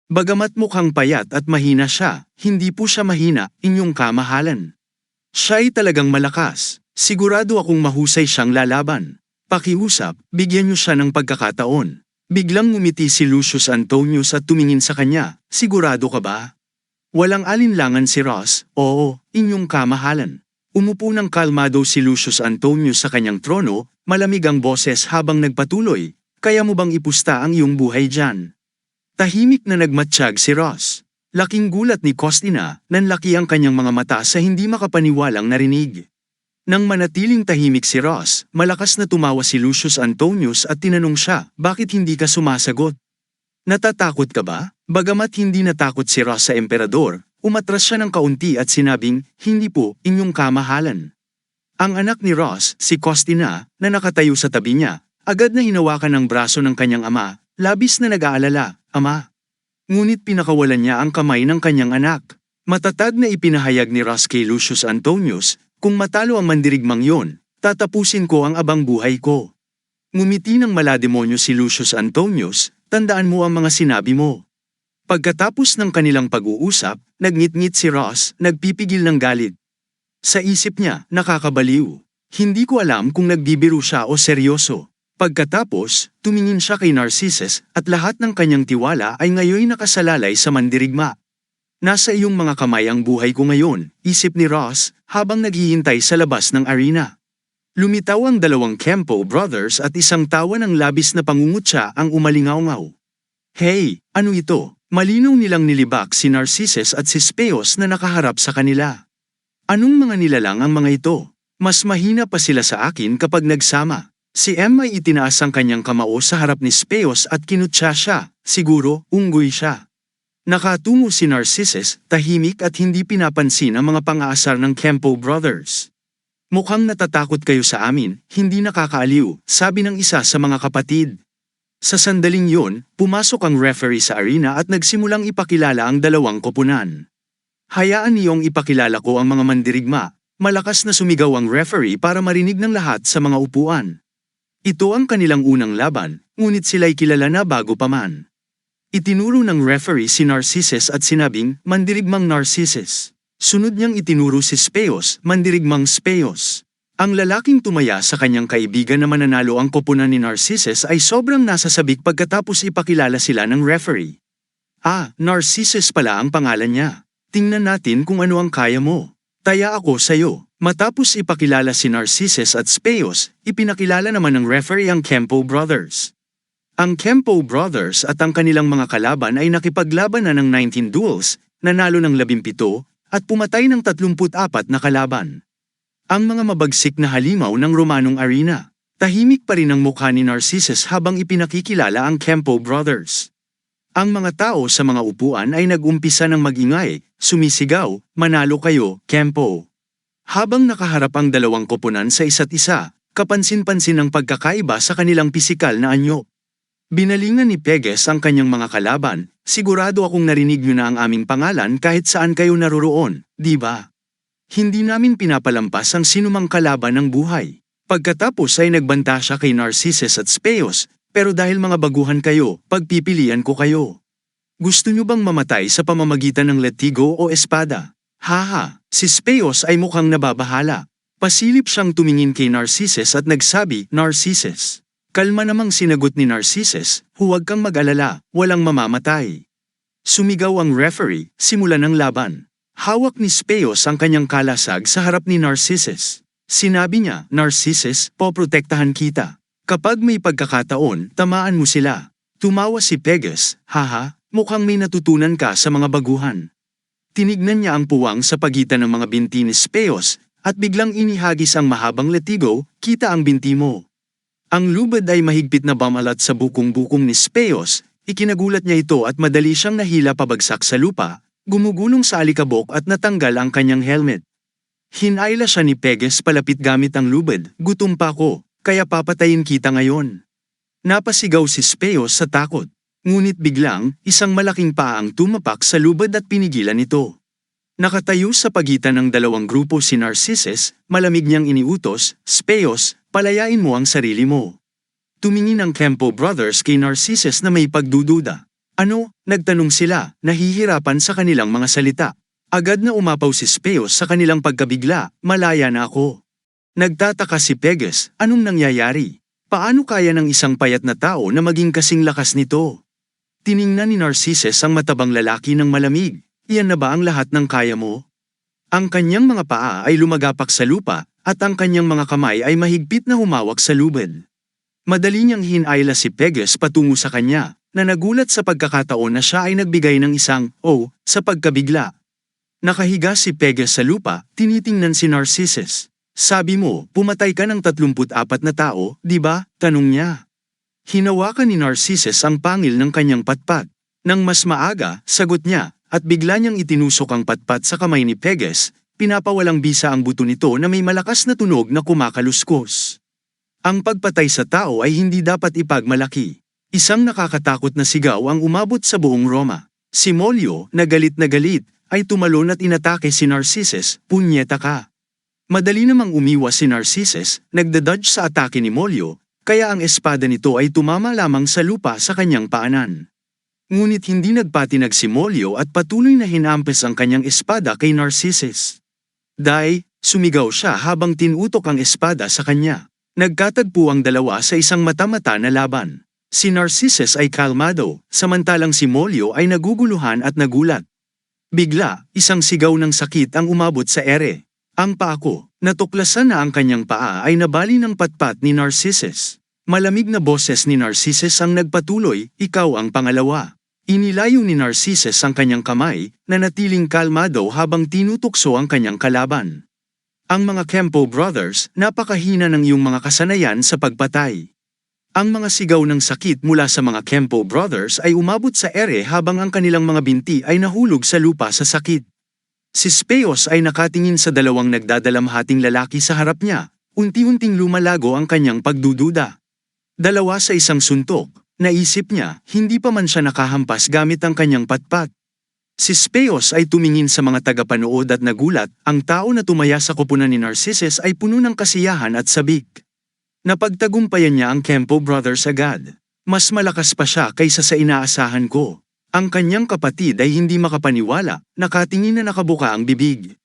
Bagamat mukhang payat at mahina siya, hindi po siya mahina, inyong kamahalan. Siya ay talagang malakas. Sigurado akong mahusay siyang lalaban. Pakiusap, bigyan niyo siya ng pagkakataon. Biglang ngumiti si Lucius Antonius at tumingin sa kanya. Sigurado ka ba? Walang alinlangan si Ross. Oo, inyong kamahalan. Umupo ng kalmado si Lucius Antonius sa kanyang trono, malamig ang boses habang nagpatuloy. Kaya mo bang ipusta ang iyong buhay dyan? Tahimik na nagmatsyag si Ross. Laking gulat ni Costina, nanlaki ang kanyang mga mata sa hindi makapaniwalang narinig. Nang manatiling tahimik si Ross, malakas na tumawa si Lucius Antonius at tinanong siya, bakit hindi ka sumasagot? Natatakot ka ba? Bagamat hindi natakot si Ross sa emperador, umatras siya ng kaunti at sinabing, hindi po, inyong kamahalan. Ang anak ni Ross, si Costina, na nakatayo sa tabi niya, agad na hinawakan ng braso ng kanyang ama, labis na nag-aalala, Ama. Ngunit pinakawalan niya ang kamay ng kanyang anak. Matatag na ipinahayag ni Ross kay Lucius Antonius, kung matalo ang mandirigmang yon, tatapusin ko ang abang buhay ko. Ngumiti ng malademonyo si Lucius Antonius, tandaan mo ang mga sinabi mo. Pagkatapos ng kanilang pag-uusap, nagngit-ngit si Ross, nagpipigil ng galit. Sa isip niya, nakakabaliw. Hindi ko alam kung nagbibiro siya o seryoso. Pagkatapos, tumingin siya kay Narcissus at lahat ng kanyang tiwala ay ngayon nakasalalay sa mandirigma. Nasa iyong mga kamay ang buhay ko ngayon, isip ni Ross, habang naghihintay sa labas ng arena. Lumitaw ang dalawang Kempo brothers at isang tawa ng labis na pangungutya ang umalingaw-ngaw. Hey, ano ito? Malinaw nilang nilibak si Narcissus at si Speos na nakaharap sa kanila. Anong mga nilalang ang mga ito? Mas mahina pa sila sa akin kapag nagsama. Si M ay itinaas ang kanyang kamao sa harap ni Speos at kinutya siya, siguro, unggoy siya. Nakatungo si Narcissus, tahimik at hindi pinapansin ang mga pang-aasar ng Kempo brothers. Mukhang natatakot kayo sa amin, hindi nakakaaliw, sabi ng isa sa mga kapatid. Sa sandaling yon, pumasok ang referee sa arena at nagsimulang ipakilala ang dalawang koponan. Hayaan niyong ipakilala ko ang mga mandirigma, malakas na sumigaw ang referee para marinig ng lahat sa mga upuan. Ito ang kanilang unang laban, ngunit sila'y kilala na bago pa man. Itinuro ng referee si Narcissus at sinabing, mandirigmang Narcissus. Sunod niyang itinuro si Speos, mandirigmang Speos. Ang lalaking tumaya sa kanyang kaibigan na mananalo ang koponan ni Narcissus ay sobrang nasasabik pagkatapos ipakilala sila ng referee. Ah, Narcissus pala ang pangalan niya. Tingnan natin kung ano ang kaya mo. Taya ako sa'yo. Matapos ipakilala si Narcissus at Speos, ipinakilala naman ng referee ang Kempo brothers. Ang Kempo brothers at ang kanilang mga kalaban ay nakipaglaban na ng 19 duels, nanalo ng 17, at pumatay ng 34 na kalaban. Ang mga mabagsik na halimaw ng Romanong arena. Tahimik pa rin ang mukha ni Narcissus habang ipinakikilala ang Kempo brothers. Ang mga tao sa mga upuan ay nag-umpisa ng magingay, sumisigaw, manalo kayo, Kempo. Habang nakaharap ang dalawang koponan sa isa't isa, kapansin-pansin ang pagkakaiba sa kanilang pisikal na anyo. Binalingan ni Peges ang kanyang mga kalaban, sigurado akong narinig niyo na ang aming pangalan kahit saan kayo naroroon, di ba? Hindi namin pinapalampas ang sinumang kalaban ng buhay. Pagkatapos ay nagbanta siya kay Narcissus at Speos, pero dahil mga baguhan kayo, pagpipilian ko kayo. Gusto niyo bang mamatay sa pamamagitan ng latigo o espada? Haha, si Speos ay mukhang nababahala. Pasilip siyang tumingin kay Narcissus at nagsabi, Narcissus. Kalma namang sinagot ni Narcissus, huwag kang mag-alala, walang mamamatay. Sumigaw ang referee, simulan ang laban. Hawak ni Speos ang kanyang kalasag sa harap ni Narcissus. Sinabi niya, Narcissus, poprotektahan kita. Kapag may pagkakataon, tamaan mo sila. Tumawa si Peges, haha, mukhang may natutunan ka sa mga baguhan. Tinignan niya ang puwang sa pagitan ng mga binti ni Speos, at biglang inihagis ang mahabang latigo, kita ang binti mo. Ang lubad ay mahigpit na bamalat sa bukong-bukong ni Speos, ikinagulat niya ito at madali siyang nahila pabagsak sa lupa, gumugulong sa alikabok at natanggal ang kanyang helmet. Hinayla siya ni Peges palapit gamit ang lubad, gutom pa ako, kaya papatayin kita ngayon. Napasigaw si Speos sa takot. Ngunit biglang, isang malaking paa ang tumapak sa lubad at pinigilan ito. Nakatayo sa pagitan ng dalawang grupo si Narcissus, malamig niyang iniutos, Speos, palayain mo ang sarili mo. Tumingin ang Kempo brothers kay Narcissus na may pagdududa. Ano? Nagtanong sila, nahihirapan sa kanilang mga salita. Agad na umapaw si Speos sa kanilang pagkabigla, malaya na ako. Nagtataka si Peges, anong nangyayari? Paano kaya ng isang payat na tao na maging kasing lakas nito? Tiningnan ni Narcissus ang matabang lalaki ng malamig. Iyan na ba ang lahat ng kaya mo? Ang kanyang mga paa ay lumagapak sa lupa, at ang kanyang mga kamay ay mahigpit na humawak sa lubid. Madali niyang hinayla si Peges patungo sa kanya, na nagulat sa pagkakataon na siya ay nagbigay ng isang sa pagkabigla. Nakahiga si Peges sa lupa, tinitingnan si Narcissus. Sabi mo, pumatay ka ng 34 na tao, di ba? Tanong niya. Hinawakan ni Narcissus ang pangil ng kanyang patpat. Nang mas maaga, sagot niya, at bigla niyang itinusok ang patpat sa kamay ni Peges, pinapawalang bisa ang buto nito na may malakas na tunog na kumakaluskos. Ang pagpatay sa tao ay hindi dapat ipagmalaki. Isang nakakatakot na sigaw ang umabot sa buong Roma. Si Molyo, na galit, ay tumalon at inatake si Narcissus, punyeta ka. Madali namang umiwas si Narcissus, nagdadodge sa atake ni Molyo, kaya ang espada nito ay tumama lamang sa lupa sa kanyang paanan. Ngunit hindi nagpatinag si Molyo at patuloy na hinampes ang kanyang espada kay Narcissus. Dai, sumigaw siya habang tinutok ang espada sa kanya. Nagkatagpo ang dalawa sa isang mata-mata na laban. Si Narcissus ay kalmado, samantalang si Molyo ay naguguluhan at nagulat. Bigla, isang sigaw ng sakit ang umabot sa ere. Ang paa ko, natuklasan na ang kanyang paa ay nabali ng patpat ni Narcissus. Malamig na boses ni Narcissus ang nagpatuloy, ikaw ang pangalawa. Inilayo ni Narcissus ang kanyang kamay, na natiling kalmado habang tinutukso ang kanyang kalaban. Ang mga Kempo Brothers, napakahina ng iyong mga kasanayan sa pagpatay. Ang mga sigaw ng sakit mula sa mga Kempo Brothers ay umabot sa ere habang ang kanilang mga binti ay nahulog sa lupa sa sakit. Si Speos ay nakatingin sa dalawang nagdadalamhating lalaki sa harap niya, unti-unting lumalago ang kanyang pagdududa. Dalawa sa isang suntok, naisip niya, hindi pa man siya nakahampas gamit ang kanyang patpat. Si Speos ay tumingin sa mga tagapanood at nagulat, ang tao na tumaya sa koponan ni Narcissus ay puno ng kasiyahan at sabik. Napagtagumpayan niya ang Kempo Brothers agad. Mas malakas pa siya kaysa sa inaasahan ko. Ang kanyang kapatid ay hindi makapaniwala, nakatingin na nakabuka ang bibig.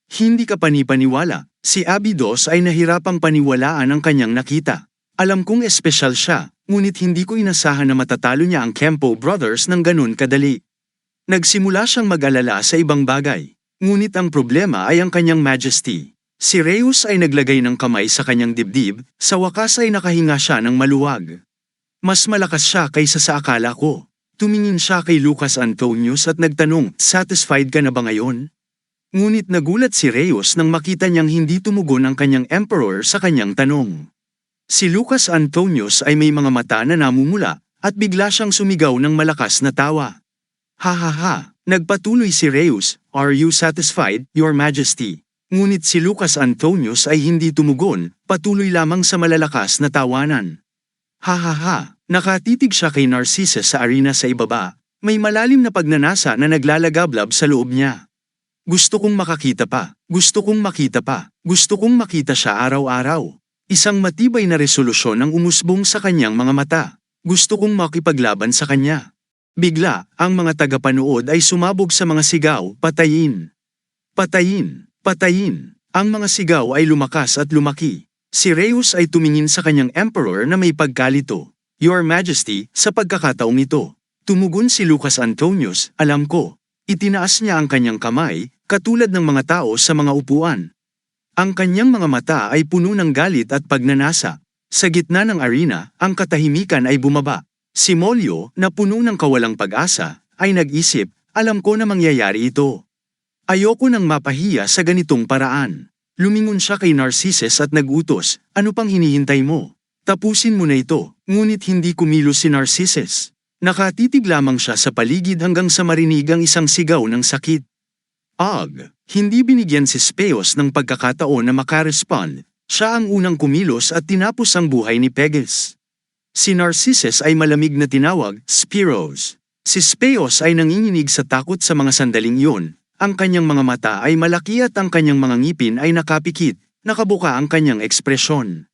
Hindi ka panipaniwala, si Abydos ay nahirapang paniwalaan ang kanyang nakita. Alam kong espesyal siya, ngunit hindi ko inasahan na matatalo niya ang Kempo Brothers ng ganun kadali. Nagsimula siyang mag-alala sa ibang bagay, ngunit ang problema ay ang kanyang majesty. Si Reus ay naglagay ng kamay sa kanyang dibdib, sa wakas ay nakahinga siya ng maluwag. Mas malakas siya kaysa sa akala ko. Tumingin siya kay Lucas Antonius at nagtanong, satisfied ka na ba ngayon? Ngunit nagulat si Reus nang makita niyang hindi tumugon ang kanyang emperor sa kanyang tanong. Si Lucas Antonius ay may mga mata na namumula, at bigla siyang sumigaw ng malakas na tawa. Ha ha ha, nagpatuloy si Reus, are you satisfied, your majesty? Ngunit si Lucas Antonius ay hindi tumugon, patuloy lamang sa malalakas na tawanan. Ha ha ha, nakatitig siya kay Narcissus sa arena sa ibaba, may malalim na pagnanasa na naglalagablab sa loob niya. Gusto kong makakita pa, gusto kong makita pa, gusto kong makita siya araw-araw. Isang matibay na resolusyon ang umusbong sa kanyang mga mata. Gusto kong makipaglaban sa kanya. Bigla, ang mga tagapanood ay sumabog sa mga sigaw, patayin. Patayin. Patayin! Ang mga sigaw ay lumakas at lumaki. Si Reus ay tumingin sa kanyang emperor na may pagkalito. Your Majesty, sa pagkakataong ito. Tumugon si Lucas Antonius, alam ko. Itinaas niya ang kanyang kamay, katulad ng mga tao sa mga upuan. Ang kanyang mga mata ay puno ng galit at pagnanasa. Sa gitna ng arena, ang katahimikan ay bumaba. Si Molyo, na puno ng kawalang pag-asa, ay nag-isip, alam ko na mangyayari ito. Ayoko nang mapahiya sa ganitong paraan. Lumingon siya kay Narcissus at nagutos, ano pang hinihintay mo? Tapusin mo na ito, ngunit hindi kumilos si Narcissus. Nakatitig lamang siya sa paligid hanggang sa marinig ang isang sigaw ng sakit. Hindi binigyan si Speos ng pagkakataon na makarespond. Siya ang unang kumilos at tinapos ang buhay ni Peges. Si Narcissus ay malamig na tinawag, Spiros. Si Speos ay nanginginig sa takot sa mga sandaling iyon. Ang kanyang mga mata ay malaki at ang kanyang mga ngipin ay nakapikit, nakabuka ang kanyang ekspresyon.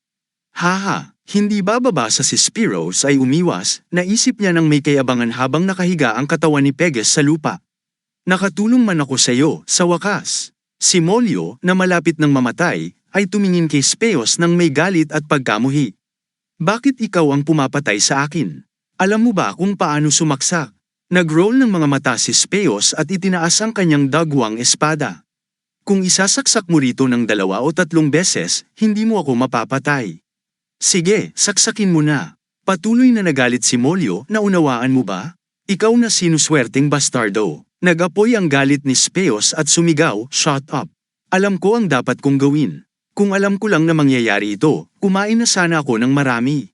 Haha, Hindi bababa sa si Spiros ay umiwas, naisip niya nang may kayabangan habang nakahiga ang katawan ni Peges sa lupa. Nakatulong man ako sa iyo, sa wakas. Si Molyo, na malapit ng mamatay, ay tumingin kay Speos nang may galit at pagkamuhi. Bakit ikaw ang pumapatay sa akin? Alam mo ba kung paano sumaksak? Nag-roll ng mga mata si Speos at itinaas ang kanyang dagwang espada. Kung isasaksak mo rito ng 2 o 3 beses, hindi mo ako mapapatay. Sige, saksakin mo na. Patuloy na nagalit si Molyo, naunawaan mo ba? Ikaw na sinuswerteng bastardo. Nag-apoy ang galit ni Speos at sumigaw, "Shut up! Alam ko ang dapat kong gawin. Kung alam ko lang na mangyayari ito, kumain na sana ako ng marami.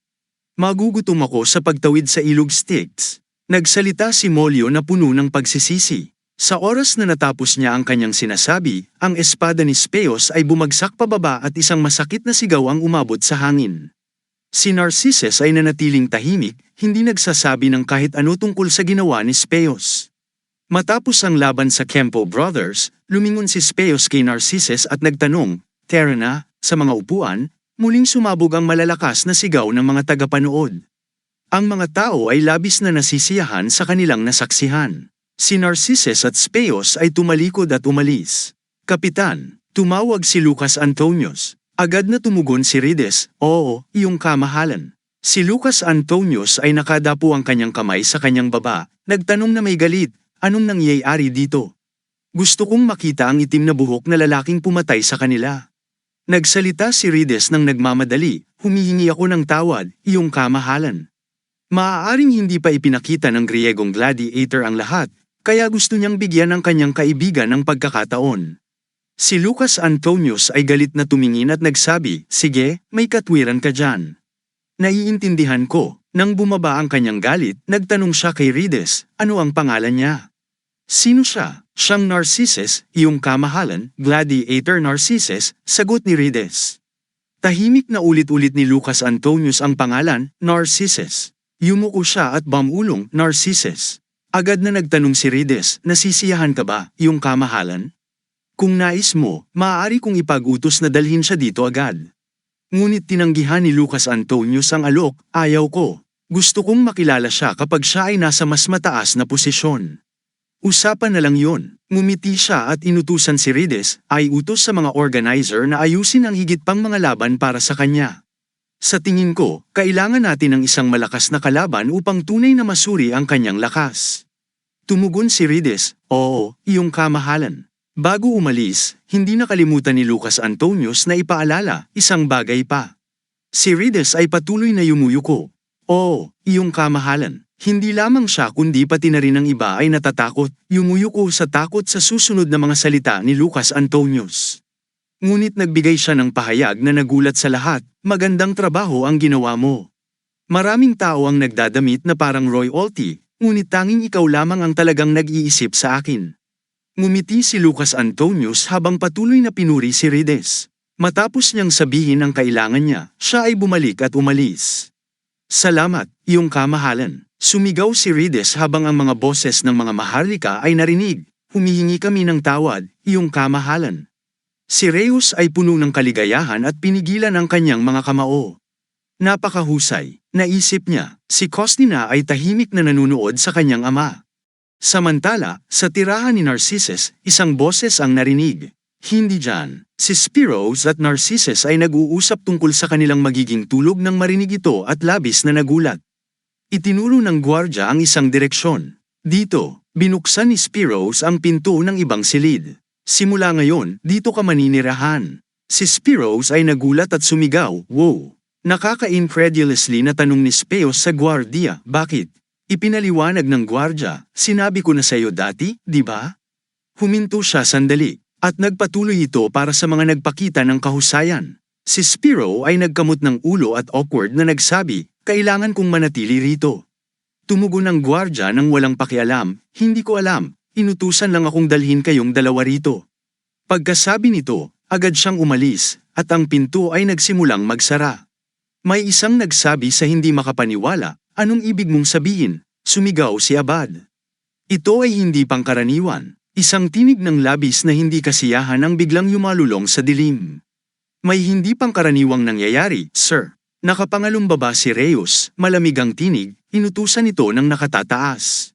Magugutom ako sa pagtawid sa ilog Styx." Nagsalita si Molyo na puno ng pagsisisi. Sa oras na natapos niya ang kanyang sinasabi, ang espada ni Speos ay bumagsak pababa at isang masakit na sigaw ang umabot sa hangin. Si Narcissus ay nanatiling tahimik, hindi nagsasabi ng kahit ano tungkol sa ginawa ni Speos. Matapos ang laban sa Kempo Brothers, lumingon si Speos kay Narcissus at nagtanong, "Tara na," sa mga upuan, muling sumabog ang malalakas na sigaw ng mga tagapanood. Ang mga tao ay labis na nasisiyahan sa kanilang nasaksihan. Si Narcissus at Speos ay tumalikod at umalis. "Kapitan," tumawag si Lucas Antonius. Agad na tumugon si Rides, "Oo, iyong kamahalan." Si Lucas Antonius ay nakadapo ang kanyang kamay sa kanyang baba, nagtanong na may galit, "Anong nangyayari dito?" "Gusto kong makita ang itim na buhok na lalaking pumatay sa kanila." Nagsalita si Rides nang nagmamadali, "Humihingi ako ng tawad, iyong kamahalan. Maaaring hindi pa ipinakita ng Griegong gladiator ang lahat, kaya gusto niyang bigyan ng kanyang kaibigan ng pagkakataon." Si Lucas Antonius ay galit na tumingin at nagsabi, "Sige, may katwiran ka dyan. Naiintindihan ko." Nang bumaba ang kanyang galit, nagtanong siya kay Rides, "Ano ang pangalan niya?" "Sino siya?" "Siyang Narcissus, iyong kamahalan, Gladiator Narcissus," sagot ni Rides. Tahimik na ulit-ulit ni Lucas Antonius ang pangalan, Narcissus. Yumuko siya at bamulong, "Narcissus." Agad na nagtanong si Rides, "Nasisiyahan ka ba, iyong kamahalan? Kung nais mo, maaari kong ipag-utos na dalhin siya dito agad." Ngunit tinanggihan ni Lucas Antonius ang alok, "Ayaw ko. Gusto kong makilala siya kapag siya ay nasa mas mataas na posisyon." "Usapan na lang yun." Ngumiti siya at inutusan si Rides, ay utos sa mga organizer na ayusin ang higit pang mga laban para sa kanya. "Sa tingin ko, kailangan natin ng isang malakas na kalaban upang tunay na masuri ang kanyang lakas." Tumugon si Rides, "Oo, iyong kamahalan." Bago umalis, hindi nakalimutan ni Lucas Antonius na ipaalala, isang bagay pa. Si Rides ay patuloy na yumuyuko. "Oo, iyong kamahalan." Hindi lamang siya kundi pati na rin ang iba ay natatakot, yumuyuko sa takot sa susunod na mga salita ni Lucas Antonius. Ngunit nagbigay siya ng pahayag na nagulat sa lahat, "Magandang trabaho ang ginawa mo. Maraming tao ang nagdadamit na parang royalty, ngunit tanging ikaw lamang ang talagang nag-iisip sa akin." Ngumiti si Lucas Antonius habang patuloy na pinuri si Rides. Matapos niyang sabihin ang kailangan niya, siya ay bumalik at umalis. "Salamat, iyong kamahalan." Sumigaw si Rides habang ang mga boses ng mga maharlika ay narinig, "Humihingi kami ng tawad, iyong kamahalan." Si Reus ay puno ng kaligayahan at pinigilan ang kanyang mga kamao. Napakahusay, naisip niya. Si Costina ay tahimik na nanunood sa kanyang ama. Samantala, sa tirahan ni Narcissus, isang boses ang narinig. "Hindi dyan." Si Spiros at Narcissus ay nag-uusap tungkol sa kanilang magiging tulog nang marinig ito at labis na nagulat. Itinuro ng gwardya ang isang direksyon. Dito, binuksan ni Spiros ang pinto ng ibang silid. "Simula ngayon, dito ka maninirahan." Si Spiros ay nagulat at sumigaw, "Wow!" Nakaka-incredulously na tanong ni Speos sa gwardya, "Bakit?" Ipinaliwanag ng gwardya, "Sinabi ko na sa iyo dati, di ba?" Huminto siya sandali, at nagpatuloy ito para sa mga nagpakita ng kahusayan. Si Spiro ay nagkamot ng ulo at awkward na nagsabi, "Kailangan kong manatili rito." Tumugon ang gwardya nang walang pakialam, "Hindi ko alam, inutusan lang akong dalhin kayong dalawa rito." Pagkasabi nito, agad siyang umalis, at ang pinto ay nagsimulang magsara. May isang nagsabi sa hindi makapaniwala, "Anong ibig mong sabihin?" Sumigaw si Abad. "Ito ay hindi pangkaraniwan." Isang tinig ng labis na hindi kasiyahan ang biglang yumalulong sa dilim. "May hindi pangkaraniwang nangyayari, sir." Nakapangalumbaba si Reyes, malamig ang tinig, inutusan ito ng nakatataas.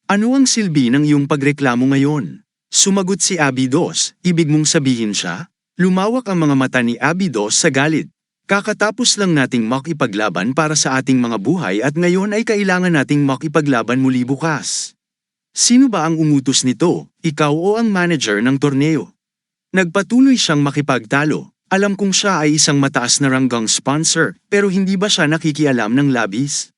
Ano ang silbi ng iyong pagreklamo ngayon? Sumagot si Abidos, ibig mong sabihin siya? Lumawak ang mga mata ni Abidos sa galit. Kakatapos lang nating makipaglaban para sa ating mga buhay at ngayon ay kailangan nating makipaglaban muli bukas. Sino ba ang umutos nito, ikaw o ang manager ng torneo? Nagpatuloy siyang makipagtalo. Alam kong siya ay isang mataas na ranggang sponsor, pero hindi ba siya nakikialam ng labis?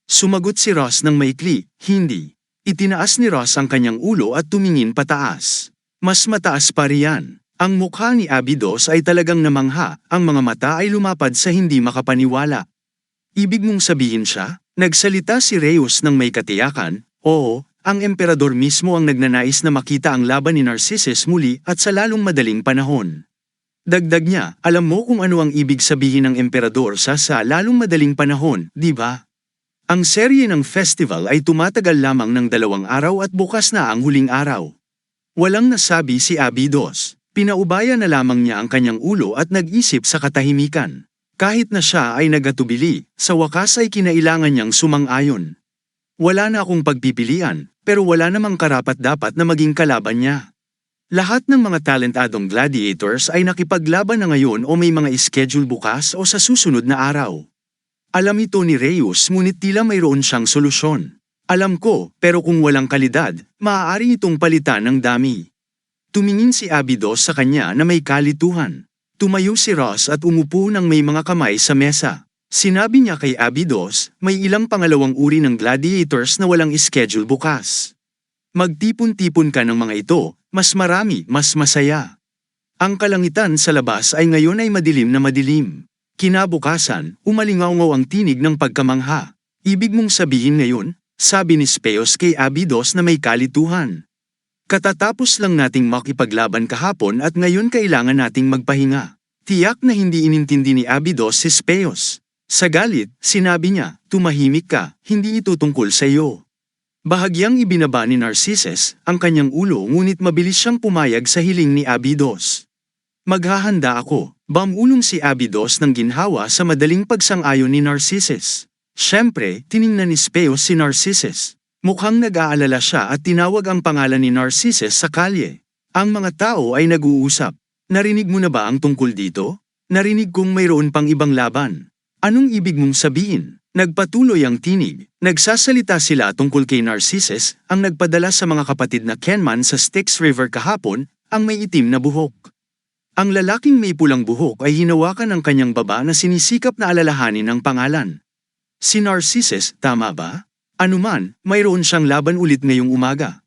Sumagot si Ross ng maikli, hindi. Itinaas ni Ross ang kanyang ulo at tumingin pataas. Mas mataas pa riyan. Ang mukha ni Abidos ay talagang namangha, ang mga mata ay lumapad sa hindi makapaniwala. Ibig mong sabihin siya? Nagsalita si Reyes ng may katiyakan, oo, ang emperador mismo ang nagnanais na makita ang laban ni Narcissus muli at sa lalong madaling panahon. Dagdag niya, alam mo kung ano ang ibig sabihin ng emperador sa lalong madaling panahon, di ba? Ang serye ng festival ay tumatagal lamang ng 2 araw at bukas na ang huling araw. Walang nasabi si Abidos. Pinaubaya na lamang niya ang kanyang ulo at nag-isip sa katahimikan. Kahit na siya ay nagatubili, sa wakas ay kinailangan niyang sumang-ayon. Wala na akong pagpipilian, pero wala namang karapat-dapat na maging kalaban niya. Lahat ng mga talentadong gladiators ay nakipaglaban na ngayon o may mga schedule bukas o sa susunod na araw. Alam ito ni Reyes ngunit tila mayroon siyang solusyon. Alam ko, pero kung walang kalidad, maaari itong palitan ng dami. Tumingin si Abidos sa kanya na may kalituhan. Tumayo si Ross at umupo ng may mga kamay sa mesa. Sinabi niya kay Abidos, may ilang pangalawang uri ng gladiators na walang schedule bukas. Magtipon-tipon ka ng mga ito, mas marami, mas masaya. Ang kalangitan sa labas ay ngayon ay madilim na madilim. Kinabukasan, umalingaw-ngaw ang tinig ng pagkamangha. Ibig mong sabihin ngayon, sabi ni Speos kay Abidos na may kalituhan. Katatapos lang nating makipaglaban kahapon at ngayon kailangan nating magpahinga. Tiyak na hindi inintindi ni Abidos si Speos. Sa galit, sinabi niya, tumahimik ka, hindi ito tungkol sa iyo. Bahagyang ibinaba ni Narcissus ang kanyang ulo ngunit mabilis siyang pumayag sa hiling ni Abidos. Maghahanda ako, bamulong si Abidos ng ginhawa sa madaling pagsang-ayon ni Narcissus. Siyempre, tiningnan ni Speos si Narcissus. Mukhang nag-aalala siya at tinawag ang pangalan ni Narcissus sa kalye. Ang mga tao ay nag-uusap. Narinig mo na ba ang tungkol dito? Narinig kong mayroon pang ibang laban. Anong ibig mong sabihin? Nagpatuloy ang tinig. Nagsasalita sila tungkol kay Narcissus, ang nagpadala sa mga kapatid na Kenman sa Styx River kahapon, ang may itim na buhok. Ang lalaking may pulang buhok ay hinawakan ng kanyang baba na sinisikap na alalahanin ang pangalan. Si Narcissus, tama ba? Anuman, mayroon siyang laban ulit ngayong umaga.